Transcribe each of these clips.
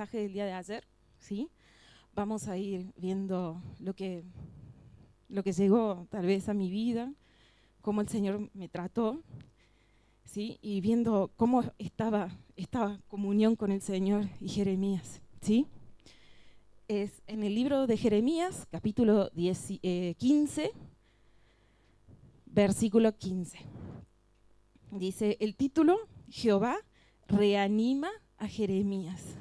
mensaje del día de ayer, ¿sí? Vamos a ir viendo lo que llegó tal vez a mi vida, cómo el Señor me trató, ¿sí? Y viendo cómo estaba esta comunión con el Señor y Jeremías, ¿sí? Es en el libro de Jeremías, capítulo 15, versículo 15. Dice el título: Jehová reanima a Jeremías.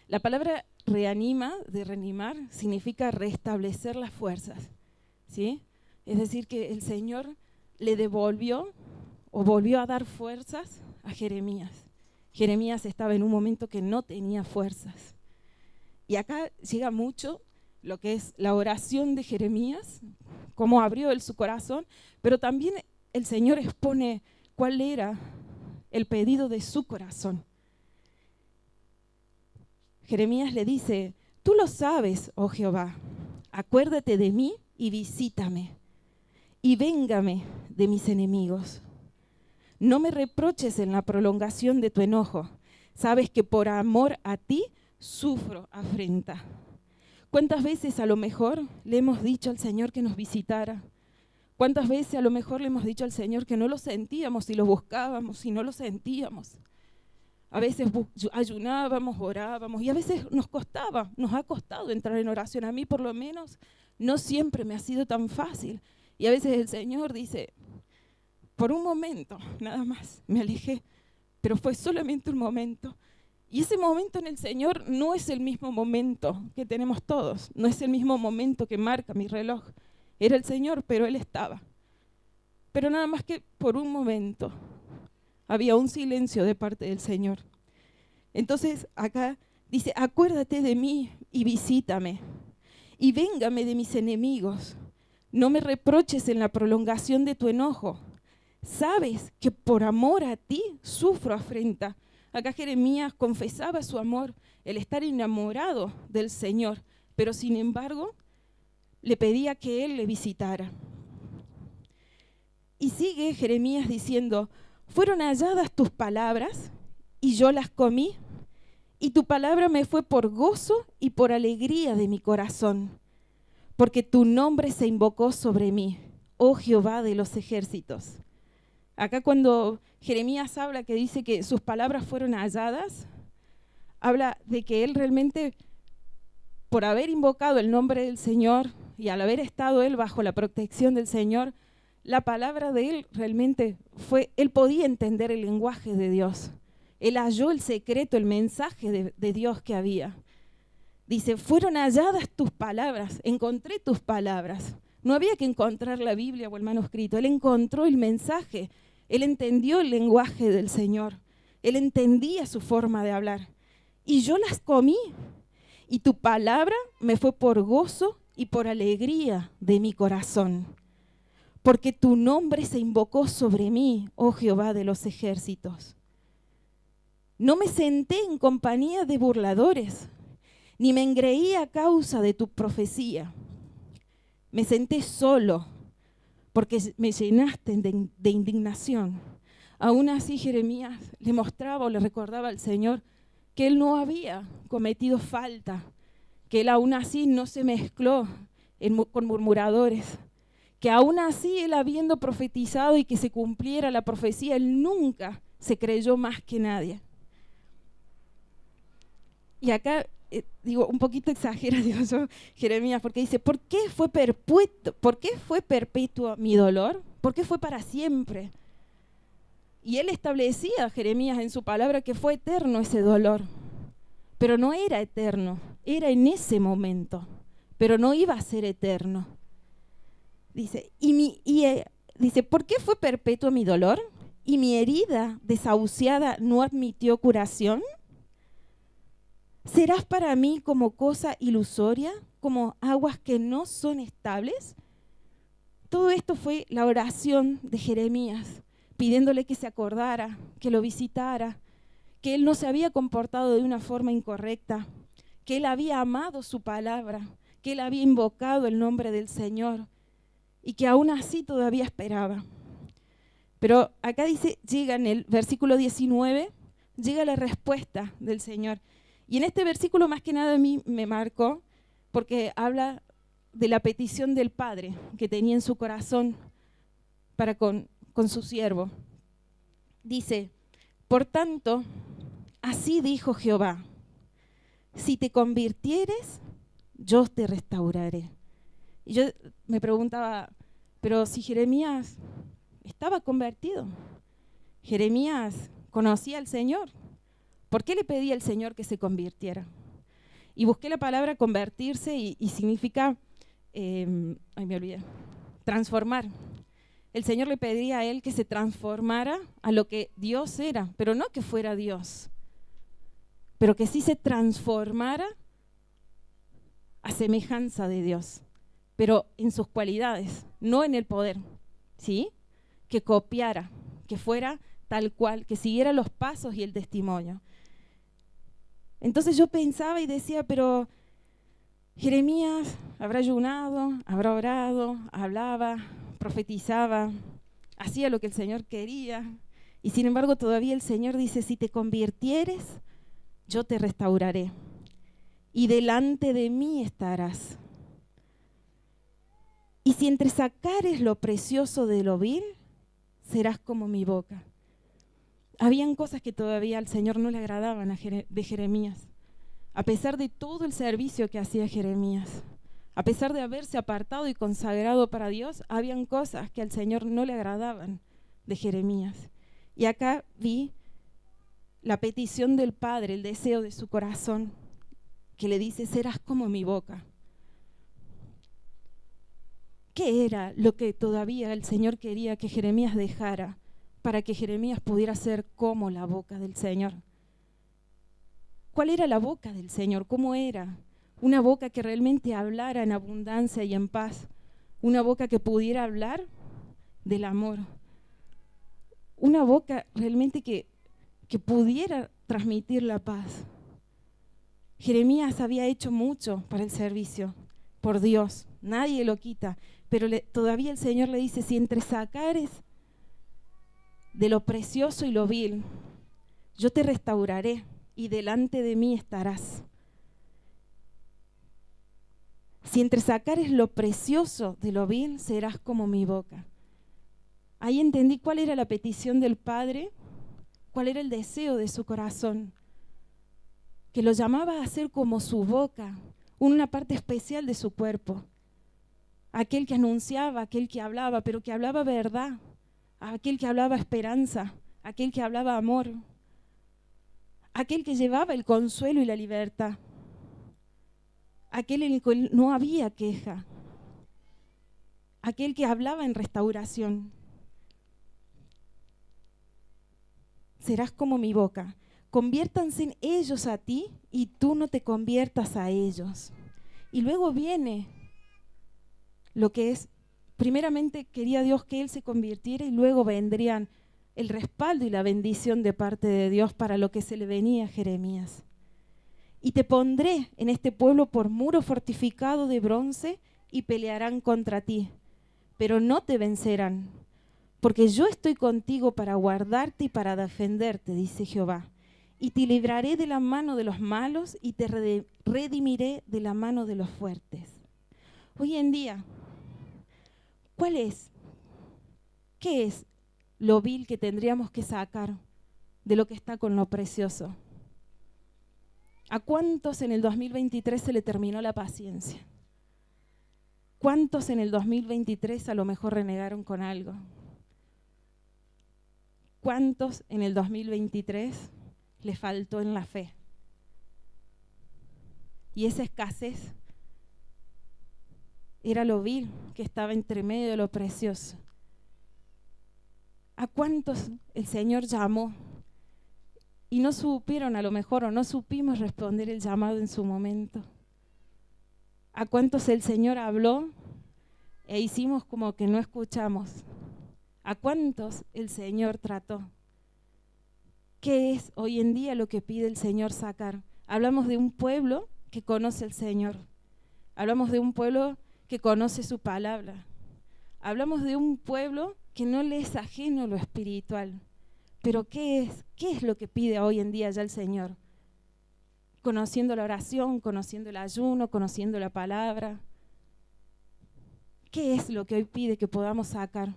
La palabra reanima, de reanimar, significa restablecer las fuerzas, ¿sí? Es decir, que el Señor le devolvió o volvió a dar fuerzas a Jeremías. Jeremías estaba en un momento que no tenía fuerzas. Y acá llega mucho lo que es la oración de Jeremías, cómo abrió él su corazón, pero también el Señor expone cuál era el pedido de su corazón. Jeremías le dice: tú lo sabes, oh Jehová, acuérdate de mí y visítame, y véngame de mis enemigos. No me reproches en la prolongación de tu enojo, sabes que por amor a ti sufro afrenta. ¿Cuántas veces a lo mejor le hemos dicho al Señor que nos visitara? ¿Cuántas veces a lo mejor le hemos dicho al Señor que no lo sentíamos y lo buscábamos y no lo sentíamos? A veces ayunábamos, orábamos y a veces nos ha costado entrar en oración. A mí por lo menos no siempre me ha sido tan fácil. Y a veces el Señor dice: por un momento, nada más, me alejé, pero fue solamente un momento. Y ese momento en el Señor no es el mismo momento que tenemos todos, no es el mismo momento que marca mi reloj. Era el Señor, pero Él estaba. Pero nada más que por un momento había un silencio de parte del Señor. Entonces acá dice: acuérdate de mí y visítame, y véngame de mis enemigos. No me reproches en la prolongación de tu enojo. Sabes que por amor a ti sufro afrenta. Acá Jeremías confesaba su amor, el estar enamorado del Señor, pero sin embargo le pedía que Él le visitara. Y sigue Jeremías diciendo: fueron halladas tus palabras y yo las comí, y tu palabra me fue por gozo y por alegría de mi corazón, porque tu nombre se invocó sobre mí, oh Jehová de los ejércitos. Acá cuando Jeremías habla que dice que sus palabras fueron halladas, habla de que él realmente, por haber invocado el nombre del Señor y al haber estado él bajo la protección del Señor, la palabra de él realmente él podía entender el lenguaje de Dios. Él halló el secreto, el mensaje de Dios que había. Dice: fueron halladas tus palabras, encontré tus palabras. No había que encontrar la Biblia o el manuscrito, él encontró el mensaje, él entendió el lenguaje del Señor, él entendía su forma de hablar. Y yo las comí, y tu palabra me fue por gozo y por alegría de mi corazón, porque tu nombre se invocó sobre mí, oh Jehová de los ejércitos. No me senté en compañía de burladores, ni me engreí a causa de tu profecía. Me senté solo, porque me llenaste de indignación. Aún así Jeremías le mostraba o le recordaba al Señor que él no había cometido falta, que él aún así no se mezcló con murmuradores, que aún así él habiendo profetizado y que se cumpliera la profecía, él nunca se creyó más que nadie. Y acá digo, un poquito exagera, digo yo, Jeremías, porque dice: ¿por qué fue perpetuo mi dolor? ¿Por qué fue para siempre? Y él establecía, Jeremías, en su palabra que fue eterno ese dolor, pero no era eterno, era en ese momento, pero no iba a ser eterno. Dice, dice: ¿por qué fue perpetuo mi dolor? ¿Y mi herida desahuciada no admitió curación? ¿Serás para mí como cosa ilusoria, como aguas que no son estables? Todo esto fue la oración de Jeremías, pidiéndole que se acordara, que lo visitara, que él no se había comportado de una forma incorrecta, que él había amado su palabra, que él había invocado el nombre del Señor y que aún así todavía esperaba. Pero acá dice, llega en el versículo 19, llega la respuesta del Señor. Y en este versículo más que nada a mí me marcó porque habla de la petición del padre que tenía en su corazón para con su siervo. Dice, por tanto, así dijo Jehová, si te convirtieres, yo te restauraré. Y yo me preguntaba, pero si Jeremías estaba convertido, Jeremías conocía al Señor, ¿por qué le pedía al Señor que se convirtiera? Y busqué la palabra convertirse y significa, me olvidé, transformar. El Señor le pedía a él que se transformara a lo que Dios era, pero no que fuera Dios, pero que sí se transformara a semejanza de Dios, pero en sus cualidades, no en el poder, ¿sí? Que copiara, que fuera tal cual, que siguiera los pasos y el testimonio. Entonces yo pensaba y decía, pero Jeremías habrá ayunado, habrá orado, hablaba, profetizaba, hacía lo que el Señor quería, y sin embargo todavía el Señor dice, si te convirtieres, yo te restauraré, y delante de mí estarás. Y si entresacares lo precioso de lo vil, serás como mi boca. Habían cosas que todavía al Señor no le agradaban de Jeremías, a pesar de todo el servicio que hacía Jeremías. A pesar de haberse apartado y consagrado para Dios, habían cosas que al Señor no le agradaban de Jeremías. Y acá vi la petición del Padre, el deseo de su corazón, que le dice, serás como mi boca. ¿Qué era lo que todavía el Señor quería que Jeremías dejara para que Jeremías pudiera ser como la boca del Señor? ¿Cuál era la boca del Señor? ¿Cómo era? Una boca que realmente hablara en abundancia y en paz. Una boca que pudiera hablar del amor. Una boca realmente que pudiera transmitir la paz. Jeremías había hecho mucho para el servicio, por Dios, nadie lo quita, pero todavía el Señor le dice, si entresacares de lo precioso y lo vil, yo te restauraré y delante de mí estarás. Si entresacares lo precioso de lo vil, serás como mi boca. Ahí entendí cuál era la petición del Padre, cuál era el deseo de su corazón, que lo llamaba a ser como su boca, una parte especial de su cuerpo. Aquel que anunciaba, aquel que hablaba, pero que hablaba verdad, aquel que hablaba esperanza, aquel que hablaba amor, aquel que llevaba el consuelo y la libertad. Aquel en el que no había queja, aquel que hablaba en restauración. Serás como mi boca. Conviértanse ellos a ti y tú no te conviertas a ellos. Y luego viene lo que es, primeramente quería Dios que él se convirtiera y luego vendrían el respaldo y la bendición de parte de Dios para lo que se le venía a Jeremías. Y te pondré en este pueblo por muro fortificado de bronce y pelearán contra ti, pero no te vencerán, porque yo estoy contigo para guardarte y para defenderte, dice Jehová. Y te libraré de la mano de los malos y te redimiré de la mano de los fuertes. Hoy en día, ¿qué es lo vil que tendríamos que sacar de lo que está con lo precioso? ¿A cuántos en el 2023 se le terminó la paciencia? ¿Cuántos en el 2023 a lo mejor renegaron con algo? ¿Cuántos en el 2023 le faltó en la fe? Y esa escasez era lo vil que estaba entre medio de lo precioso. ¿A cuántos el Señor llamó y no supieron a lo mejor o no supimos responder el llamado en su momento? ¿A cuántos el Señor habló e hicimos como que no escuchamos? ¿A cuántos el Señor trató? ¿Qué es hoy en día lo que pide el Señor sacar? Hablamos de un pueblo que conoce al Señor. Hablamos de un pueblo que conoce su palabra. Hablamos de un pueblo que no le es ajeno lo espiritual. Pero ¿qué es lo que pide hoy en día ya el Señor? conociendo la oración, conociendo el ayuno, conociendo la palabra. ¿Qué es lo que hoy pide que podamos sacar?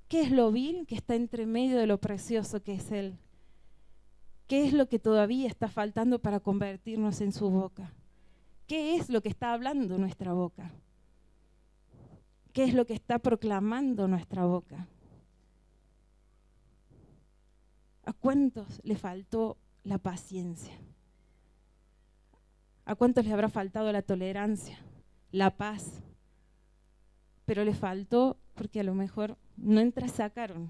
¿Qué es lo vil que está entre medio de lo precioso que es Él? ¿Qué es lo que todavía está faltando para convertirnos en su boca? ¿Qué es lo que está hablando nuestra boca? ¿Qué es lo que está proclamando nuestra boca? ¿A cuántos le faltó la paciencia? ¿A cuántos les habrá faltado la tolerancia, la paz? Pero le faltó porque a lo mejor no entresacaron,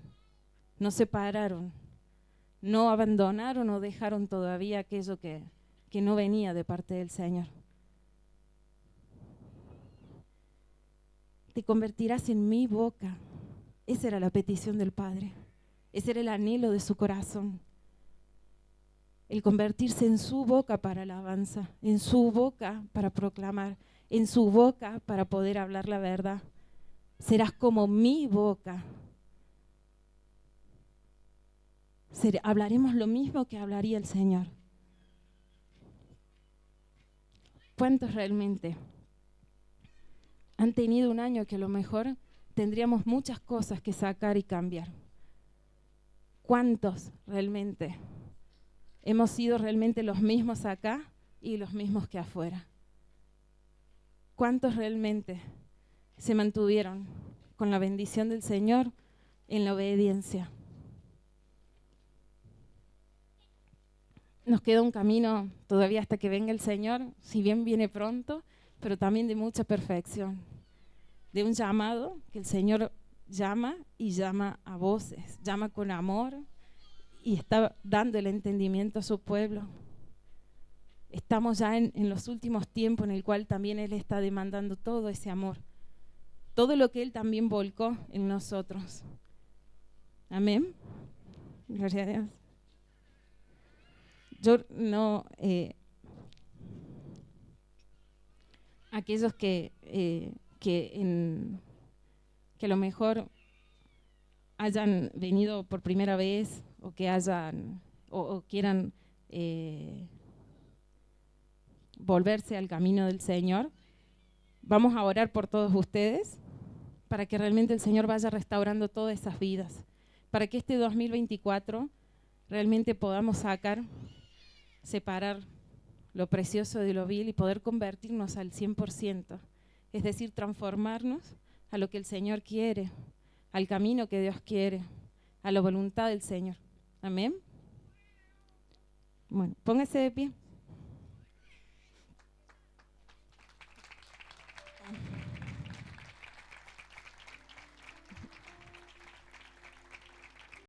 no separaron, no abandonaron o dejaron todavía aquello que no venía de parte del Señor. Te convertirás en mi boca. Esa era la petición del Padre. Ese era el anhelo de su corazón. El convertirse en su boca para alabanza, en su boca para proclamar, en su boca para poder hablar la verdad. Serás como mi boca. Hablaremos lo mismo que hablaría el Señor. ¿Cuántos realmente han tenido un año que a lo mejor tendríamos muchas cosas que sacar y cambiar? ¿Cuántos realmente hemos sido realmente los mismos acá y los mismos que afuera? ¿Cuántos realmente se mantuvieron con la bendición del Señor en la obediencia? Nos queda un camino todavía hasta que venga el Señor, si bien viene pronto, pero también de mucha perfección, de un llamado que el Señor llama y llama a voces, llama con amor y está dando el entendimiento a su pueblo. Estamos ya en los últimos tiempos en el cual también Él está demandando todo ese amor, todo lo que Él también volcó en nosotros. Amén. Gloria a Dios. Yo no, aquellos que a lo mejor hayan venido por primera vez o que hayan o quieran volverse al camino del Señor, vamos a orar por todos ustedes para que realmente el Señor vaya restaurando todas esas vidas, para que este 2024 realmente podamos separar lo precioso de lo vil y poder convertirnos al 100%, es decir, transformarnos a lo que el Señor quiere, al camino que Dios quiere, a la voluntad del Señor. Amén. Bueno, póngase de pie.